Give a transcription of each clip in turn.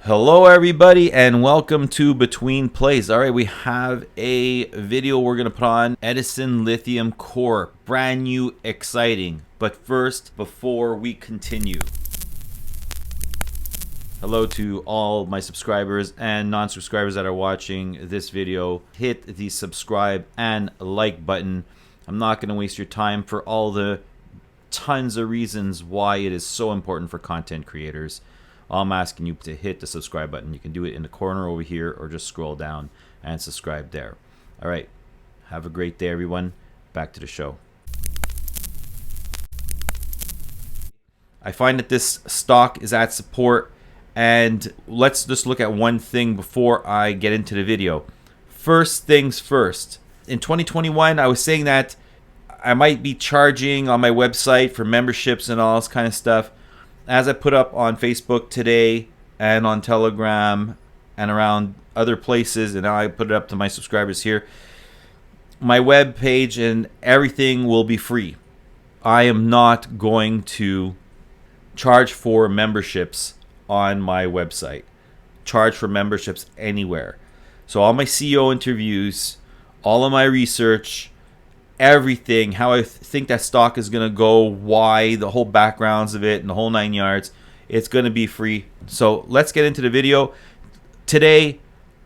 Hello everybody and welcome to Betweenplays. Alright, we have a video we're going to put on Edison Lithium Corp. Brand new, exciting. But first, before we continue, hello to all my subscribers and non-subscribers that are watching this video. Hit the subscribe and like button. I'm not going to waste your time for all the tons of reasons why it is so important for content creators. I'm asking you to hit the subscribe button. You can do it in the corner over here or just scroll down and subscribe there. All right. Have a great day, everyone. Back to the show. I find that this stock is at support, and let's just look at one thing before I get into the video. First things first. In 2021, I was saying that I might be charging on my website for memberships and all this kind of stuff. As I put up on Facebook today and on Telegram and around other places, and now I put it up to my subscribers here, my web page and everything will be free. I am not going to charge for memberships on my website, charge for memberships anywhere. So all my CEO interviews, all of my research, everything, how I think that stock is going to go, why, the whole backgrounds of it, and the whole 9 yards, it's going to be free. So let's get into the video. Today,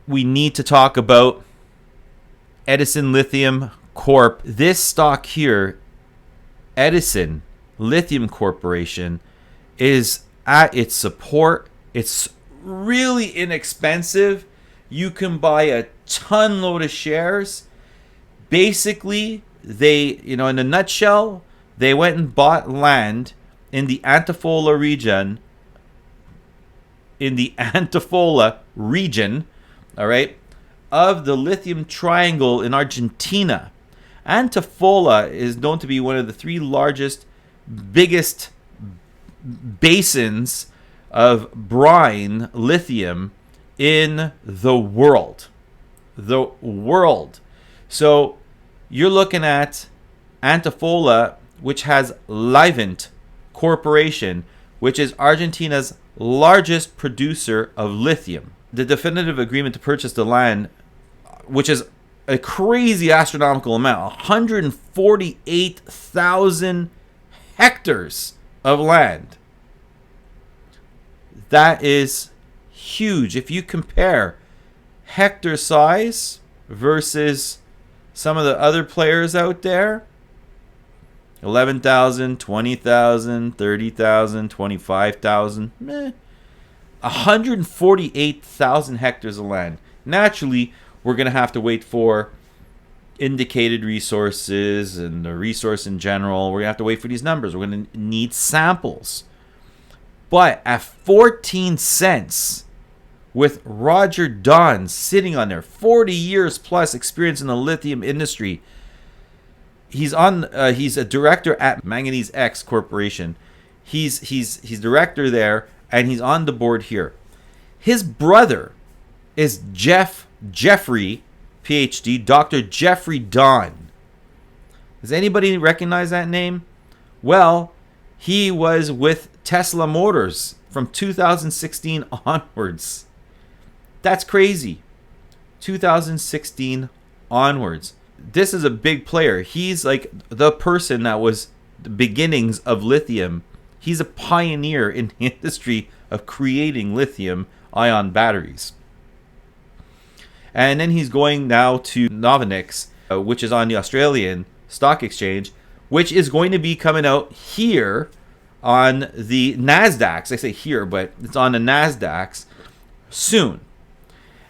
we need to talk about Edison Lithium Corp. This stock here, Edison Lithium Corporation, is at its support. It's really inexpensive. You can buy a ton load of shares. Basically, they, in a nutshell, they went and bought land in the Antofagasta region, all right, of the Lithium Triangle in Argentina. Antofagasta is known to be one of the three biggest basins of brine lithium in the world. So you're looking at Antofagasta, which has Livent Corporation, which is Argentina's largest producer of lithium. The definitive agreement to purchase the land, which is a crazy astronomical amount, 148,000 hectares of land. That is huge. If you compare hectare size versus some of the other players out there, 11,000, 20,000, 30,000, 25,000, 148,000 hectares of land. Naturally, we're going to have to wait for indicated resources and the resource in general. We're going to have to wait for these numbers. We're going to need samples. But at 14 cents, with Roger Dahn sitting on there, 40 years plus experience in the lithium industry. He's a director at Manganese X Corporation. He's director there, and he's on the board here. His brother is Jeffrey, PhD, Dr. Jeffrey Dahn. Does anybody recognize that name? Well, he was with Tesla Motors from 2016 onwards. That's crazy. 2016 onwards. This is a big player. He's like the person that was the beginnings of lithium. He's a pioneer in the industry of creating lithium-ion batteries. And then he's going now to Novonix, which is on the Australian Stock Exchange, which is going to be coming out here on the NASDAQs. I say here, but it's on the NASDAQs soon.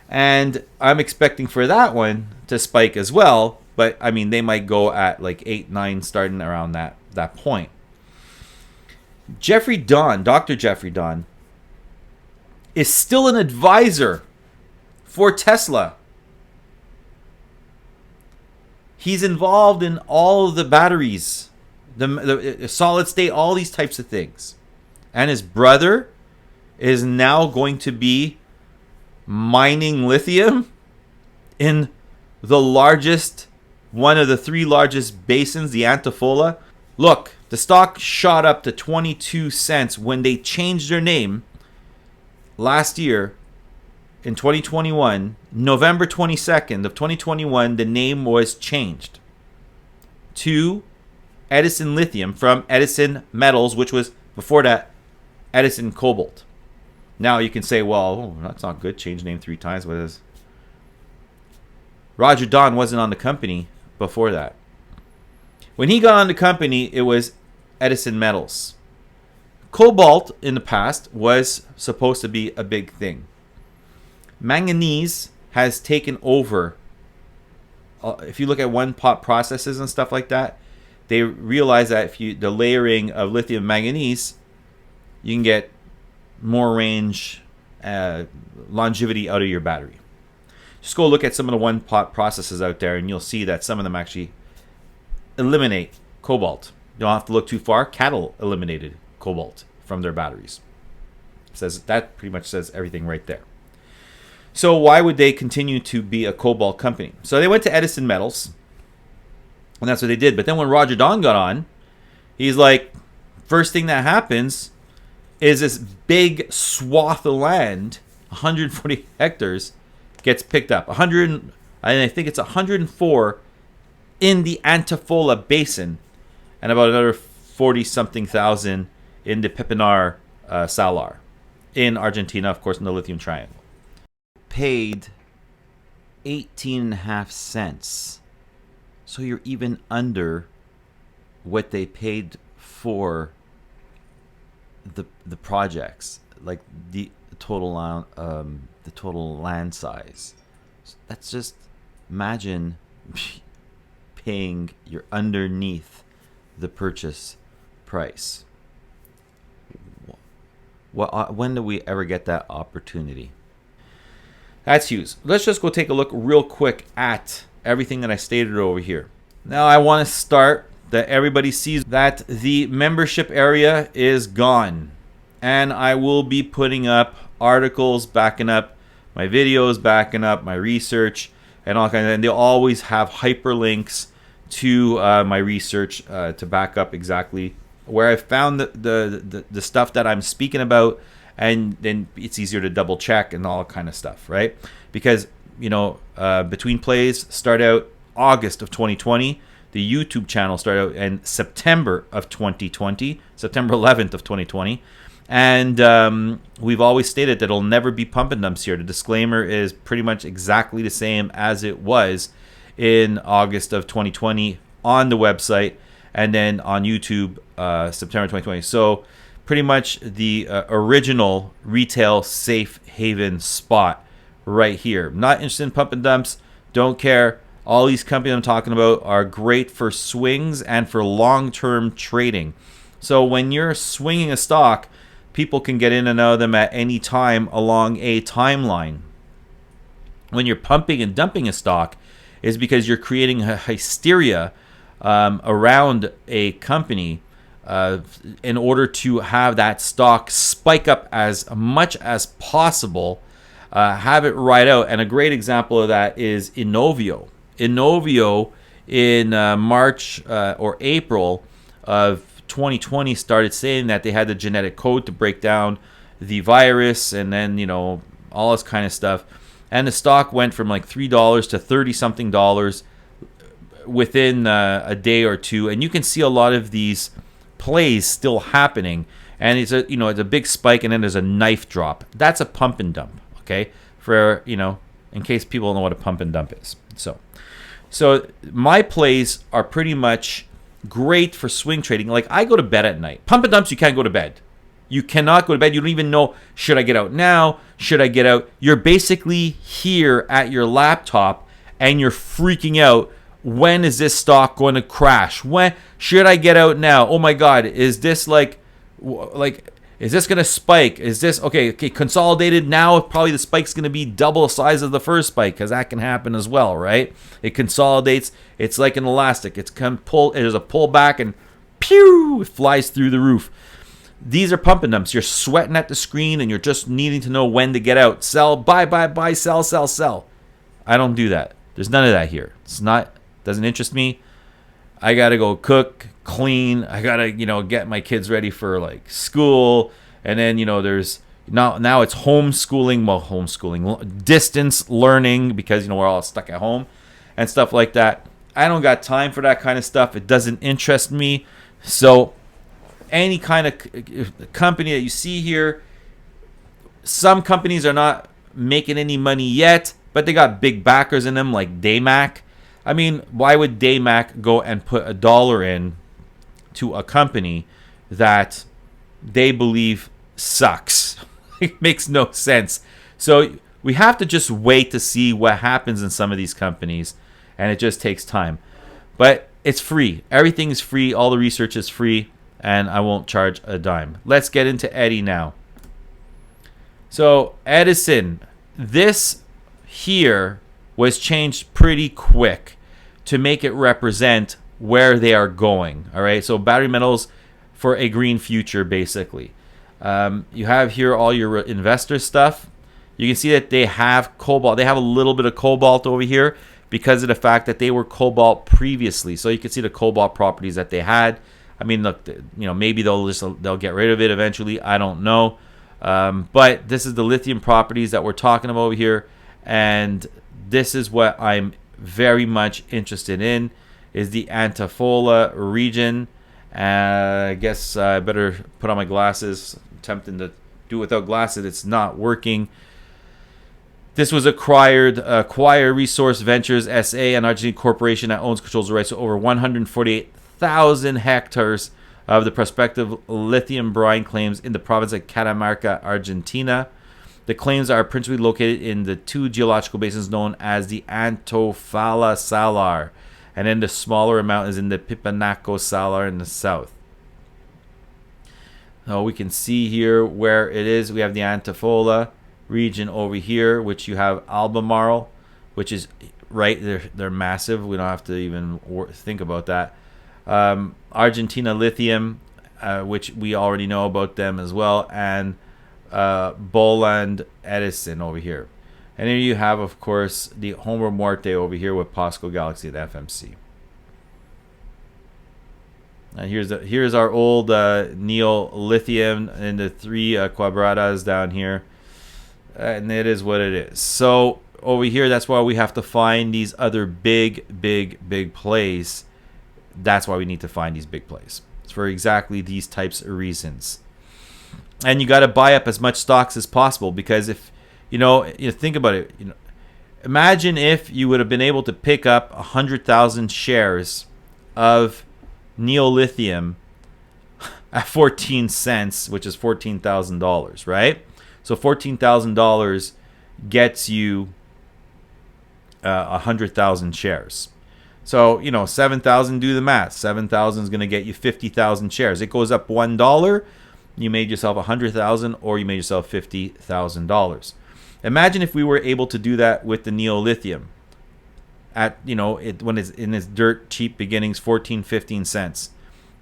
And I'm expecting for that one to spike as well. But, I mean, they might go at like 8, 9 starting around that point. Jeffrey Dahn, Dr. Jeffrey Dahn, is still an advisor for Tesla. He's involved in all of the batteries, the solid state, all these types of things. And his brother is now going to be mining lithium in the largest, one of the three largest basins, the Antofagasta. Look, The stock shot up to 22 cents when they changed their name last year in 2021. November 22nd of 2021, the name was changed to Edison Lithium from Edison Metals, which was before that Edison Cobalt. Now you can say, well, that's not good. Change name 3 times. What is? Roger Dahn wasn't on the company before that. When he got on the company, it was Edison Metals. Cobalt in the past was supposed to be a big thing. Manganese has taken over. If you look at one-pot processes and stuff like that, they realize that if the layering of lithium manganese, you can get more range, longevity out of your battery. Just go look at some of the one-pot processes out there, and you'll see that some of them actually eliminate cobalt. You don't have to look too far. Cattle eliminated cobalt from their batteries. That pretty much says everything right there. So why would they continue to be a cobalt company? So they went to Edison Metals, and that's what they did. But then when Roger Dahn got on, he's like, first thing that happens is this big swath of land, 140 hectares, gets picked up. 100, and I think it's 104 in the Antifola Basin, and about another 40-something thousand in the Pepinar Salar in Argentina, of course, in the Lithium Triangle. Paid 18.5 cents. So you're even under what they paid for the projects, like the total land size. That's just, imagine paying, you're underneath the purchase price. When do we ever get that opportunity? That's huge. Let's just go take a look real quick at everything that I stated over here. Now I want to start that everybody sees that the membership area is gone, and I will be putting up articles backing up my videos, backing up my research, and all kinds of, and they'll always have hyperlinks to my research to back up exactly where I found the stuff that I'm speaking about, and then it's easier to double check and all kind of stuff, right? Because Betweenplays start out August of 2020. The YouTube channel started out in September of 2020, September 11th of 2020. And we've always stated that it'll never be pump and dumps here. The disclaimer is pretty much exactly the same as it was in August of 2020 on the website, and then on YouTube September 2020. So pretty much the original retail safe haven spot right here. Not interested in pump and dumps, don't care. All these companies I'm talking about are great for swings and for long-term trading. So when you're swinging a stock, people can get in and out of them at any time along a timeline. When you're pumping and dumping a stock, is because you're creating a hysteria around a company in order to have that stock spike up as much as possible, have it ride out. And a great example of that is Inovio. Inovio in March or April of 2020 started saying that they had the genetic code to break down the virus, and then all this kind of stuff, and the stock went from like $3 to 30 something dollars within a day or two. And you can see a lot of these plays still happening, and it's a big spike, and then there's a knife drop. That's a pump and dump, okay, for in case people don't know what a pump and dump is. So my plays are pretty much great for swing trading. Like, I go to bed at night. Pump and dumps, you can't go to bed. You cannot go to bed. You don't even know, should I get out now? Should I get out? You're basically here at your laptop, and you're freaking out. When is this stock going to crash? When should I get out now? Oh my God, is this is this going to spike? Is this okay? Consolidated now. Probably the spike's going to be double the size of the first spike, because that can happen as well, right? It consolidates. It's like an elastic. There's a pullback, and pew, it flies through the roof. These are pump and dumps. You're sweating at the screen, and you're just needing to know when to get out. Sell, buy, sell, sell, sell. I don't do that. There's none of that here. Doesn't interest me. I gotta go cook, clean. I gotta, get my kids ready for like school, and then there's now it's homeschooling, distance learning because we're all stuck at home and stuff like that. I don't got time for that kind of stuff. It doesn't interest me. So any kind of company that you see here, some companies are not making any money yet, but they got big backers in them like Daymac. I mean, why would Daymac go and put $1 in to a company that they believe sucks? It makes no sense. So we have to just wait to see what happens in some of these companies, and it just takes time. But it's free. Everything is free. All the research is free, and I won't charge a dime. Let's get into Eddie now. So Edison, this here was changed pretty quick to make it represent where they are going. All right, so battery metals for a green future, basically. You have here all your investor stuff. You can see that they have cobalt. They have a little bit of cobalt over here because of the fact that they were cobalt previously. So you can see the cobalt properties that they had. I mean, look, maybe they'll get rid of it eventually. I don't know. But this is the lithium properties that we're talking about over here, and this is what I'm very much interested in, is the Antifola region. I guess I better put on my glasses. I'm tempting to do without glasses. It's not working. This was acquired Resource Ventures SA, an Argentine corporation that controls the rights to over 148,000 hectares of the prospective lithium brine claims in the province of Catamarca, Argentina. The claims are principally located in the two geological basins known as the Antofalla Salar, and then the smaller amount is in the Pipanaco Salar in the south. Now we can see here where it is. We have the Antifola region over here, which you have Albemarle, which is right. They're massive. We don't have to even think about that. Argentina Lithium, which we already know about them as well, and Boland Edison over here. And then you have, of course, the Hombre Muerte over here with Pasco Galaxy at FMC. And here's our old Neo Lithium in the three quadradas down here, and it is what it is. So over here, that's why we have to find these other big plays. That's why we need to find these big plays. It's for exactly these types of reasons. And you got to buy up as much stocks as possible, because if you think about it, imagine if you would have been able to pick up 100,000 shares of Neolithium at 14 cents, which is $14,000, right? So $14,000 gets you 100,000 shares. So 7,000. Do the math. 7,000 is going to get you 50,000 shares. It goes up $1. You made yourself 100,000, or you made yourself $50,000. Imagine if we were able to do that with the Neolithium at when it's in its dirt cheap beginnings, 14-15 cents.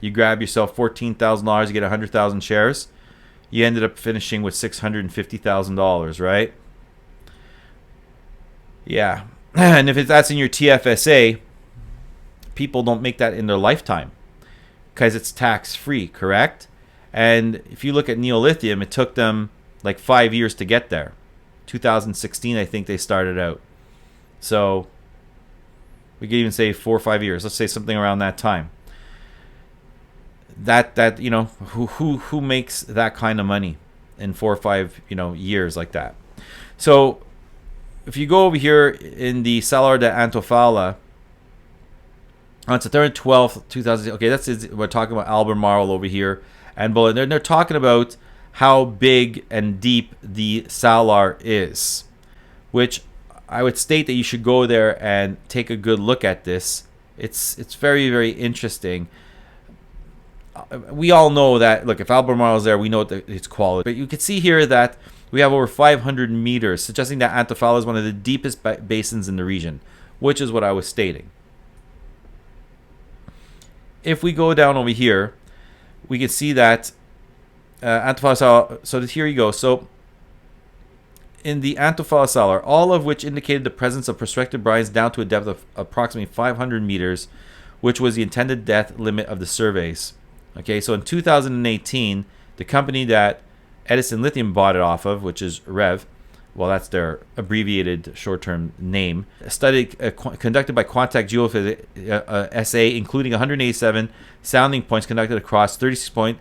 You grab yourself $14,000, you get 100,000 shares. You ended up finishing with $650,000, right? Yeah, and if that's in your TFSA, people don't make that in their lifetime because it's tax free, correct? And if you look at Neolithium, it took them like 5 years to get there. 2016, I think they started out. So we could even say 4 or 5 years. Let's say something around that time. Who makes that kind of money in 4 or 5 years like that? So if you go over here in the Salar de Antofalla, on September 12th, 2000. Okay, we're talking about Albemarle over here, and they're talking about how big and deep the Salar is, which I would state that you should go there and take a good look at this. It's very, very interesting. We all know that, look, if Albemarle is there, we know that it's quality. But you can see here that we have over 500 meters, suggesting that Antofalla is one of the deepest basins in the region, which is what I was stating. If we go down over here, we can see that Antofalla. So here you go. So in the Antofalla Salar, all of which indicated the presence of prospective brines down to a depth of approximately 500 meters, which was the intended depth limit of the surveys. Okay, so in 2018, the company that Edison Lithium bought it off of, which is REV, well, that's their abbreviated short-term name, a study conducted by Quantac Geophysics SA, including 187 sounding points conducted across 36.4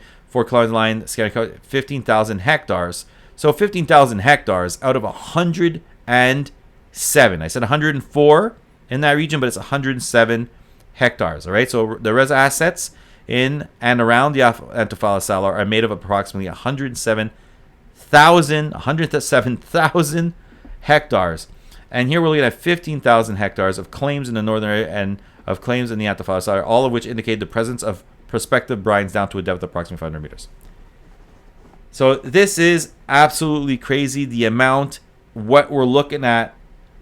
kilometer line, scanning 15,000 hectares. So 15,000 hectares out of 107. I said 104 in that region, but it's 107 hectares. All right, so the res assets in and around the Antofagasta Salar are made of approximately 107,000 hectares. And here we're looking at 15,000 hectares of claims in the northern area and of claims in the Antofagasta Salar, all of which indicate the presence of prospective brines down to a depth of approximately 500 meters. So this is absolutely crazy. The amount, what we're looking at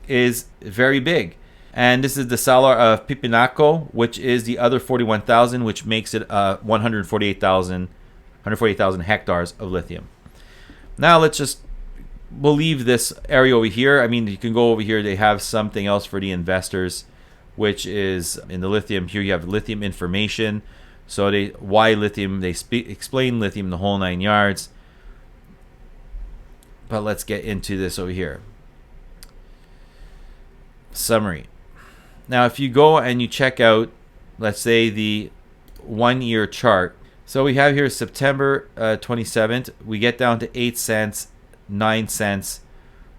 is very big. And this is the Salar of Pipinaco, which is the other 41,000, which makes it 148,000 hectares of lithium. Now let's just leave this area over here. I mean, you can go over here. They have something else for the investors, which is in the lithium. Here you have lithium information. So why lithium? They explain lithium the whole 9 yards. But let's get into this over here. Summary. Now, if you go and you check out, let's say, the 1 year chart. So we have here September 27th. We get down to 8 cents, 9 cents.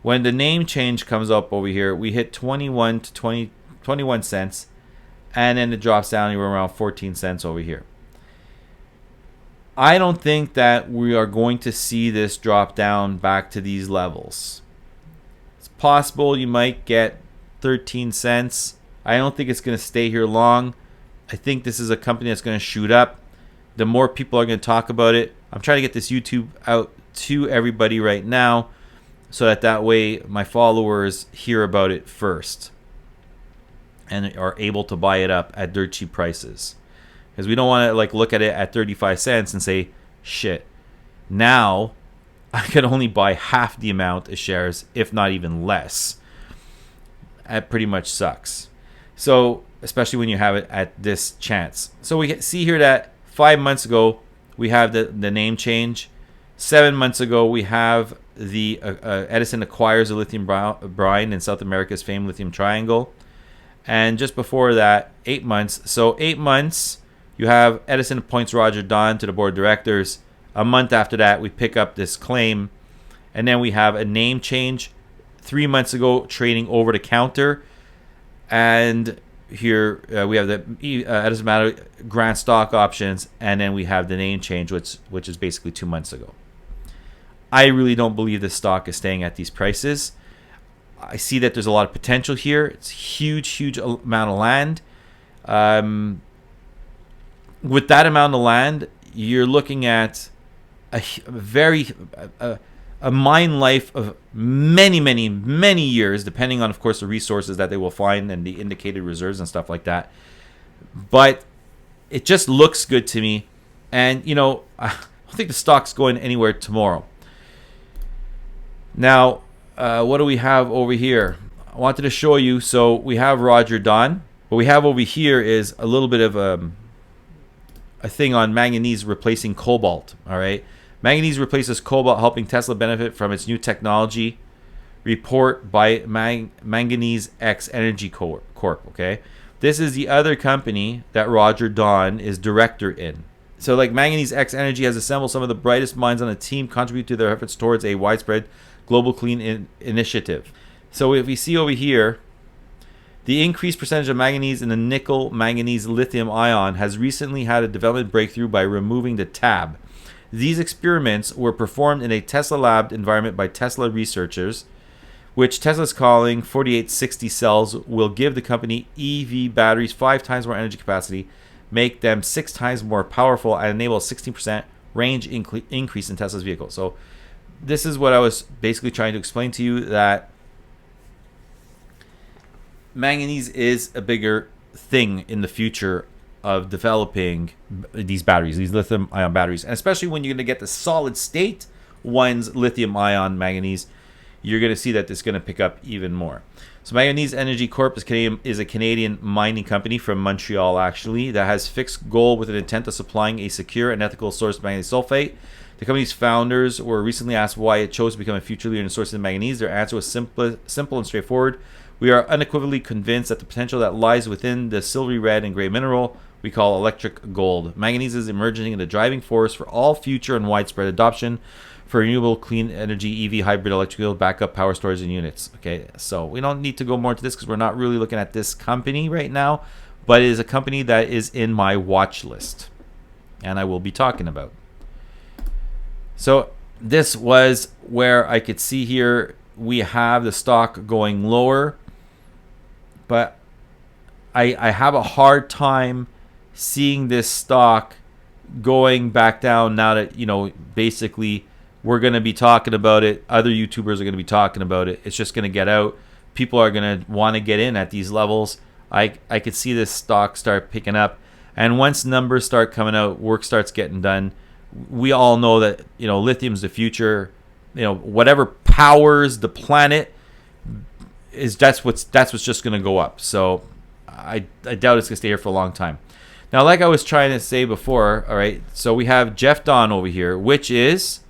When the name change comes up over here, we hit 21 to 21 cents. And then it drops down to around 14 cents over here. I don't think that we are going to see this drop down back to these levels. It's possible you might get 13 cents. I don't think it's going to stay here long. I think this is a company that's going to shoot up. The more people are going to talk about it. I'm trying to get this YouTube out to everybody right now so that way my followers hear about it first and are able to buy it up at dirt cheap prices. Because we don't want to look at it at 35 cents and say, shit, now I can only buy half the amount of shares, if not even less. That pretty much sucks. So, especially when you have it at this chance. So we see here that 5 months ago, we have the name change. 7 months ago, we have the Edison acquires the lithium brine in South America's famed lithium triangle. And just before that, 8 months. So 8 months, you have Edison appoints Roger Dahn to the board of directors. A month after that, we pick up this claim. And then we have a name change. 3 months ago, trading over the counter. And here we have the Edison Battery grant stock options. And then we have the name change, which is basically 2 months ago. I really don't believe this stock is staying at these prices. I see that there's a lot of potential here. It's huge amount of land. With that amount of land, you're looking at a mine life of many years, depending on, of course, the resources that they will find and the indicated reserves and stuff like that. But it just looks good to me. And, I don't think the stock's going anywhere tomorrow. Now, what do we have over here? I wanted to show you. So we have Roger Dahn. What we have over here is a little bit of a thing on manganese replacing cobalt. All right, manganese replaces cobalt, helping Tesla benefit from its new technology. Report by Manganese X Energy Corp. Okay, this is the other company that Roger Dahn is director in. So, Manganese X Energy has assembled some of the brightest minds on the team, contribute to their efforts towards a widespread global clean initiative. So if we see over here, the increased percentage of manganese in the nickel manganese lithium ion has recently had a development breakthrough by removing the tab. These experiments were performed in a Tesla lab environment by Tesla researchers, which Tesla is calling 4860 cells, will give the company EV batteries 5 times more energy capacity, make them 6 times more powerful, and enable a 16% range increase in Tesla's vehicle. So this is what I was basically trying to explain to you, that manganese is a bigger thing in the future of developing these batteries, these lithium ion batteries, and especially when you're going to get the solid state ones, lithium ion manganese. you're going to see that it's going to pick up even more. So Manganese Energy Corp is a Canadian mining company from Montreal, actually, that has fixed goal with an intent of supplying a secure and ethical source of manganese sulfate. The company's founders were recently asked why it chose to become a future leader in sourcing manganese. Their answer was simple and straightforward. We are unequivocally convinced that the potential that lies within the silvery red and gray mineral we call electric gold. Manganese is emerging as a driving force for all future and widespread adoption for renewable clean energy, EV, hybrid, electrical, backup power storage and units. Okay, so we don't need to go more into this because we're not really looking at this company right now, but it is a company that is in my watch list and I will be talking about. So this was where I could see here we have the stock going lower, but I have a hard time seeing this stock going back down now that, you know, basically we're going to be talking about it. Other YouTubers are going to be talking about it. It's just going to get out. People are going to want to get in at these levels. I could see this stock start picking up. And once numbers start coming out, work starts getting done. We all know that, you know, lithium's the future. You know, whatever powers the planet is that's what's just going to go up. So I doubt it's going to stay here for a long time. Now, like I was trying to say before, all right, so we have Jeff Dahn over here, which is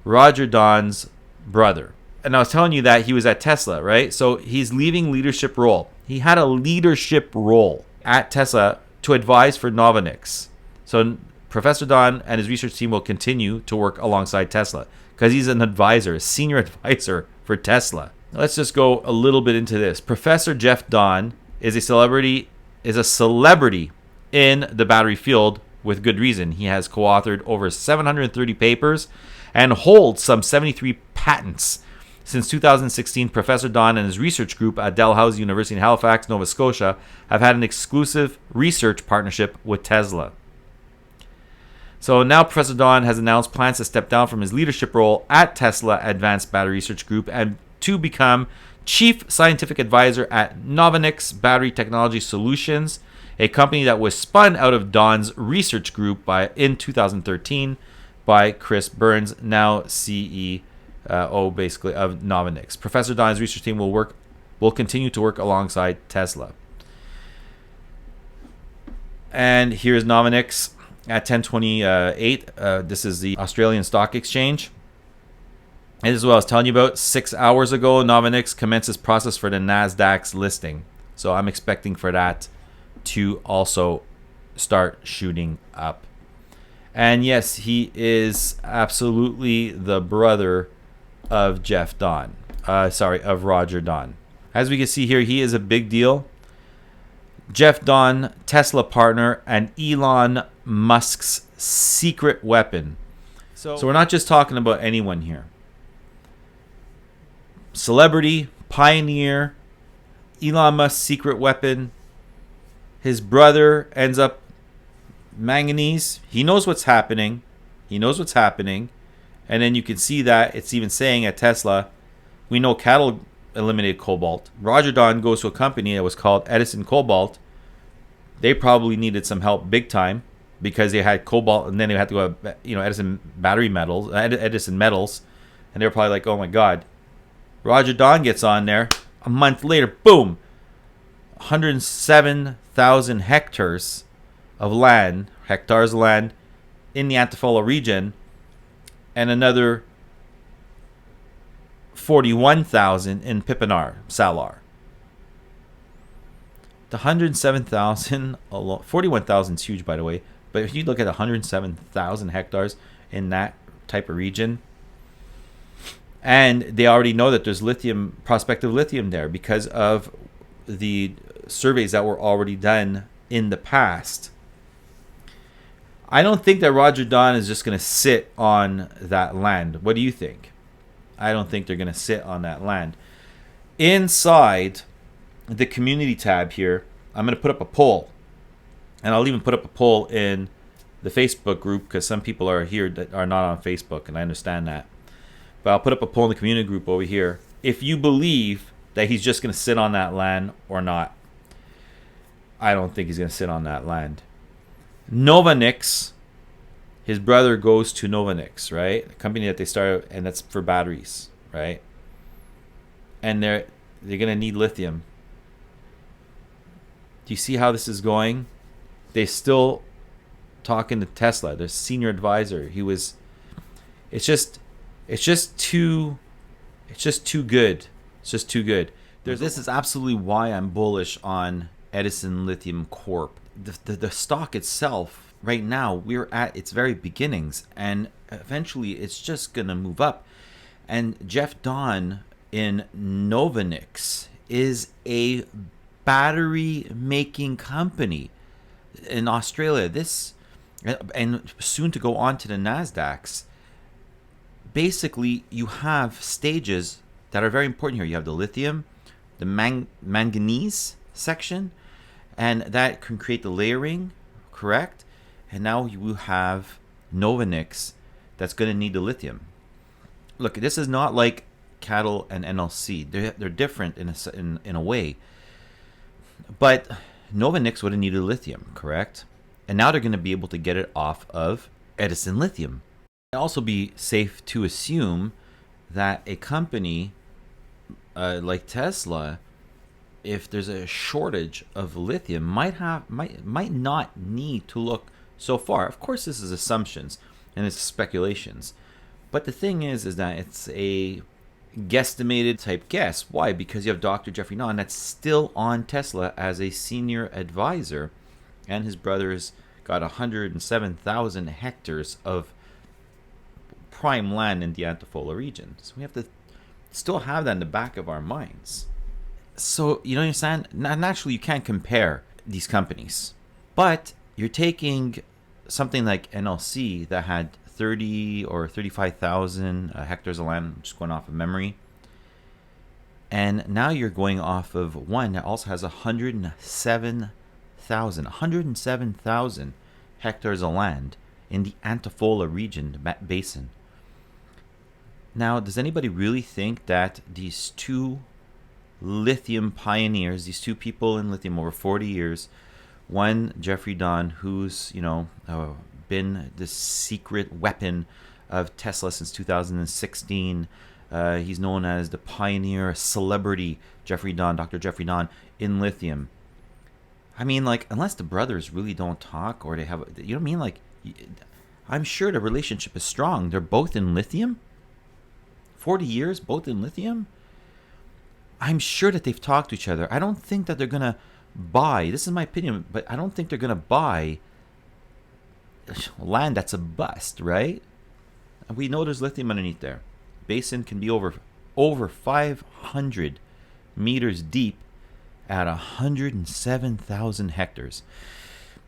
Roger Dahn's brother. And I was telling you that he was at Tesla, right? So he's leaving leadership role. He had a leadership role at Tesla to advise for Novonix. So Professor Dahn and his research team will continue to work alongside Tesla because he's an advisor, a senior advisor for Tesla. Let's just go a little bit into this. Professor Jeff Dahn is a celebrity in the battery field with good reason. He has co-authored over 730 papers and holds some 73 patents. Since 2016, Professor Dahn and his research group at Dalhousie University in Halifax, Nova Scotia, have had an exclusive research partnership with Tesla. So now Professor Dahn has announced plans to step down from his leadership role at Tesla Advanced Battery Research Group and to become Chief Scientific Advisor at Novonix Battery Technology Solutions, a company that was spun out of Dahn's research group in 2013 by Chris Burns, now CEO basically of Novonix. Professor Dahn's research team will continue to work alongside Tesla. And here's Novonix at 10:28. This is the Australian Stock Exchange. And this is what I was telling you about. 6 hours ago, Novonix commences process for the NASDAQ's listing. So I'm expecting for that to also start shooting up. And yes, he is absolutely the brother of Jeff Dahn. Of Roger Dahn. As we can see here, he is a big deal. Jeff Dahn, Tesla partner, and Elon Musk's secret weapon. So we're not just talking about anyone here. Celebrity, pioneer, Elon Musk's secret weapon. His brother ends up manganese. He knows what's happening. And then you can see that it's even saying at Tesla, we know cattle eliminated cobalt. Roger Dahn goes to a company that was called Edison Cobalt. They probably needed some help big time because they had cobalt, and then they had to go, Edison Battery Metals, Edison Metals, and they were probably like, oh my God. Roger Dahn gets on there. A month later, boom, 107,000 hectares of land in the Antofalla region, and another 41,000 in Pipinar, Salar. The 107,000 alone, 41,000 is huge, by the way. But if you look at 107,000 hectares in that type of region, and they already know that there's prospective lithium there because of the surveys that were already done in the past. I don't think that Roger Dahn is just going to sit on that land. What do you think? I don't think they're going to sit on that land. Inside the community tab here, I'm going to put up a poll. And I'll even put up a poll in the Facebook group because some people are here that are not on Facebook, and I understand that. But I'll put up a poll in the community group over here. If you believe that he's just going to sit on that land or not. I don't think he's going to sit on that land. Novonix, his brother goes to Novonix, right? A company that they started, and that's for batteries, right? and they're gonna need lithium. Do you see how this is going? They still talking to Tesla, their senior advisor. He was. It's just too good. It's just too good. This is absolutely why I'm bullish on Edison Lithium Corp. The stock itself, right now, we're at its very beginnings, and eventually it's just going to move up. And Jeff Dahn in Novonix is a battery making company in Australia. This, and soon to go on to the NASDAQs. Basically, you have stages that are very important here. You have the lithium, the manganese section, and that can create the layering, correct? And now you have Novonix that's going to need the lithium. Look, this is not like cattle and NLC. They're different in a way. But Novonix would have needed lithium, correct? And now they're going to be able to get it off of Edison Lithium. It'd also be safe to assume that a company like Tesla, if there's a shortage of lithium, might not need to look so far. Of course, this is assumptions and it's speculations, but the thing is that it's a guesstimated type guess. Why? Because you have Dr. Jeffrey Dahn that's still on Tesla as a senior advisor, and his brother's got 107,000 hectares of prime land in the Antifola region. So we have to still have that in the back of our minds. So, you know what I'm saying? Naturally, you can't compare these companies. But you're taking something like NLC that had 30 or 35,000 hectares of land, just going off of memory. And now you're going off of one that also has 107,000 hectares of land in the Antifola region, the basin. Now, does anybody really think that these two lithium pioneers, these two people in lithium over 40 years, one, Jeffrey Dahn, who's, been the secret weapon of Tesla since 2016. He's known as the pioneer celebrity, Jeffrey Dahn, Dr. Jeffrey Dahn, in lithium. I mean, like, unless the brothers really don't talk or they have, you know what I mean? Like, I'm sure the relationship is strong. They're both in lithium. 40 years, both in lithium. I'm sure that they've talked to each other. I don't think that they're going to buy, this is my opinion, but I don't think they're going to buy land that's a bust, right? And we know there's lithium underneath there. Basin can be over 500 meters deep at 107,000 hectares.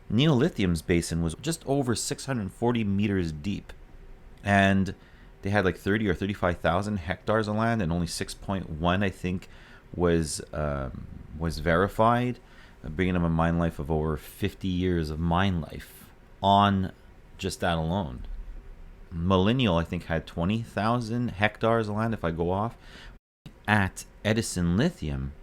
Neolithium's basin was just over 640 meters deep, and they had like 30 or 35,000 hectares of land, and only 6.1, I think, was verified, bringing them a mine life of over 50 years of mine life on just that alone. Millennial, I think, had 20,000 hectares of land, if I go off. At Edison Lithium,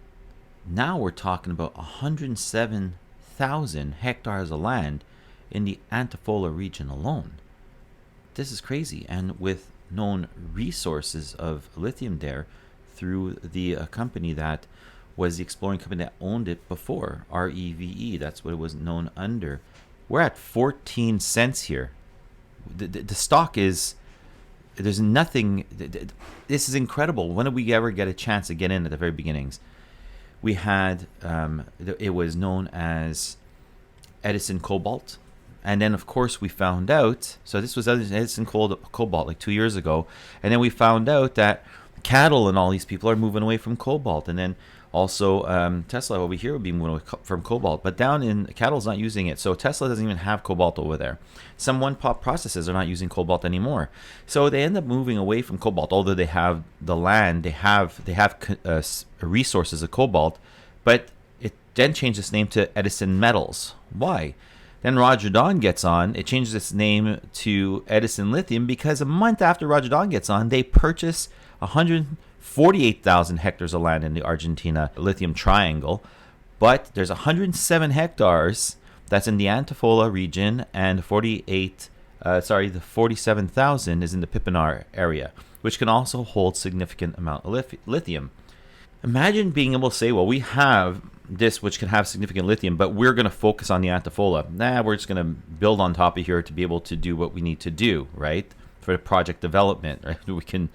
now we're talking about 107,000 hectares of land in the Antifola region alone. This is crazy, and with known resources of lithium there through the company that was the exploring company that owned it before, REVE. That's what it was known under. We're at 14 cents here. The stock is, there's nothing, this is incredible. When did we ever get a chance to get in at the very beginnings? We had, it was known as Edison Cobalt. And then, of course, we found out, so this was Edison Cobalt like 2 years ago. And then we found out that cattle and all these people are moving away from cobalt. And then also Tesla over here would be moving away from cobalt. But down in, cattle's not using it. So Tesla doesn't even have cobalt over there. Some one-pot processes are not using cobalt anymore. So they end up moving away from cobalt. Although they have the land, they have resources of cobalt. But it then changed its name to Edison Metals. Why? Then Roger Dahn gets on. It changes its name to Edison Lithium because a month after Roger Dahn gets on, they purchase 148,000 hectares of land in the Argentina lithium triangle. But there's 107 hectares that's in the Antifola region, and the 47,000 is in the Pipinar area, which can also hold significant amount of lithium. Imagine being able to say, well, we have this which can have significant lithium, but we're going to focus on the Antifola. Nah, we're just going to build on top of here to be able to do what we need to do, right? For the project development, right? We can.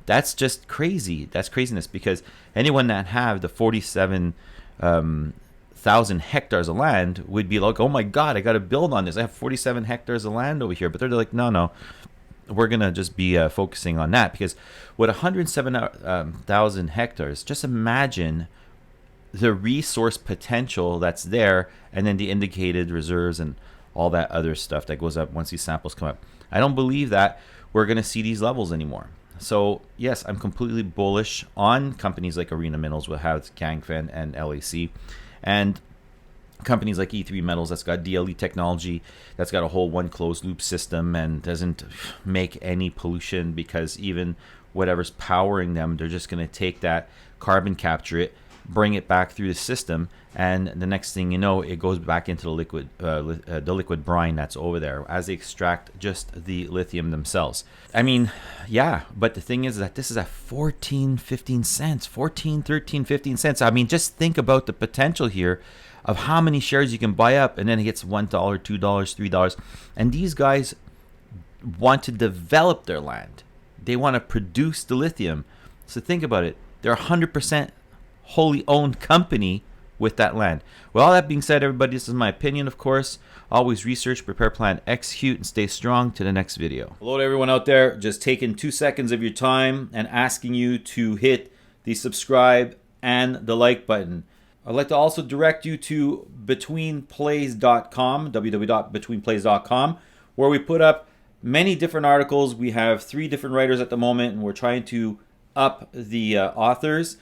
That's just crazy. That's craziness, because anyone that have the 47,000 hectares of land would be like, oh my God, I got to build on this. I have 47 hectares of land over here. But they're like, no, we're going to just be focusing on that, because with 107,000 hectares, just imagine the resource potential that's there, and then the indicated reserves and all that other stuff that goes up once these samples come up. I don't believe that we're going to see these levels anymore. So yes, I'm completely bullish on companies like Arena Minerals, will have Ganfeng and LAC, and companies like E3 Metals that's got DLE technology, that's got a whole one closed loop system and doesn't make any pollution, because even whatever's powering them, they're just going to take that carbon, capture it, bring it back through the system, and the next thing you know, it goes back into the liquid brine that's over there as they extract just the lithium themselves. I mean, yeah, but the thing is that this is at 14, 15 cents, 14, 13, 15 cents. I mean, just think about the potential here of how many shares you can buy up, and then it gets $1, $2, $3. And these guys want to develop their land. They want to produce the lithium. So think about it. They're 100% wholly owned company with that land. With all that being said, everybody, this is my opinion, of course. Always research, prepare, plan, execute, and stay strong. To the next video. Hello to everyone out there. Just taking 2 seconds of your time and asking you to hit the subscribe and the like button. I'd like to also direct you to betweenplays.com, www.betweenplays.com, where we put up many different articles. We have 3 different writers at the moment, and we're trying to up the authors.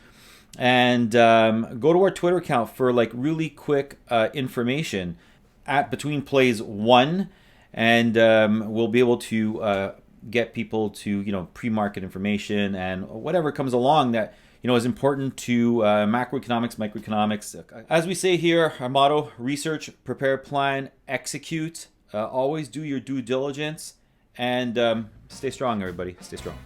And go to our Twitter account for like really quick information at Betweenplays1, and we'll be able to get people to pre-market information and whatever comes along that is important to macroeconomics, microeconomics. As we say here, our motto: research, prepare, plan, execute. Always do your due diligence, and stay strong, everybody. Stay strong.